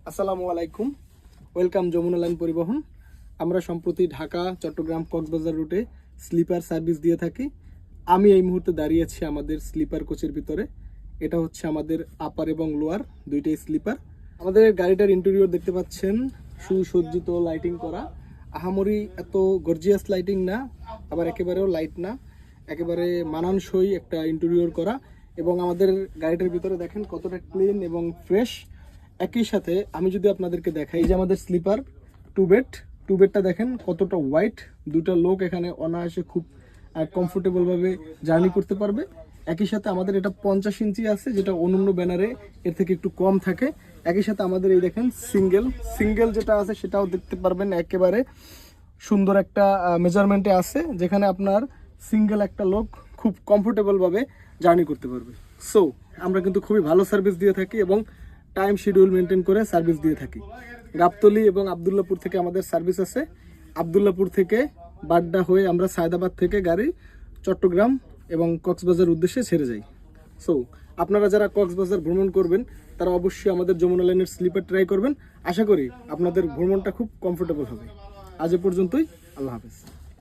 আসসালামু আলাইকুম, welcome Jamuna line পরিবহন। আমরা সম্প্রতি ঢাকা চট্টগ্রাম কক্সবাজার রুটে স্লিপার সার্ভিস দিয়ে থাকি। আমি এই মুহূর্তে দাঁড়িয়ে আছি আমাদের স্লিপার কোচের ভিতরে। এটা হচ্ছে আমাদের আপার এবং লোয়ার দুইটাই স্লিপার। আমাদের গাড়িটার ইন্টেরিয়র দেখতে পাচ্ছেন, সুসজ্জিত লাইটিং করা। আহামরি এত গর্জিয়াস লাইটিং না, আবার একেবারেও লাইট না, একেবারে মানানসই একটা ইন্টেরিয়র করা। এবং আমাদের গাড়িটার ভিতরে দেখেন কতটা ক্লিন এবং ফ্রেশ। একই সাথে আমি যদি আপনাদেরকে দেখাই, এই যে আমাদের স্লিপার টু বেডটা দেখেন কতটা হোয়াইট। দুটো লোক এখানে অনায়াসে খুব কমফোর্টেবলভাবে জার্নি করতে পারবে। একই সাথে আমাদের এটা 50 ইঞ্চি আছে, যেটা অন্যান্য ব্যানারে এর থেকে একটু কম থাকে। একই সাথে আমাদের এই দেখেন সিঙ্গেল যেটা আছে সেটাও দেখতে পারবেন, একেবারে সুন্দর একটা মেজারমেন্টে আছে, যেখানে আপনার সিঙ্গেল একটা লোক খুব কমফোর্টেবলভাবে জার্নি করতে পারবে। সো আমরা কিন্তু খুবই ভালো সার্ভিস দিয়ে থাকি এবং টাইম শিডিউল মেনটেন করে সার্ভিস দিয়ে থাকি। গাবতলী এবং আবদুল্লাপুর থেকে আমাদের সার্ভিস আছে। আবদুল্লাপুর থেকে বাড্ডা হয়ে আমরা সায়দাবাদ থেকে গাড়ি চট্টগ্রাম এবং কক্সবাজার উদ্দেশ্যে ছেড়ে যাই। সো আপনারা যারা কক্সবাজার ভ্রমণ করবেন তারা অবশ্যই আমাদের যমুনা লাইনের স্লিপার ট্রাই করবেন। আশা করি আপনাদের ভ্রমণটা খুব কমফোর্টেবল হবে। আজ এ পর্যন্তই, আল্লাহ হাফেজ।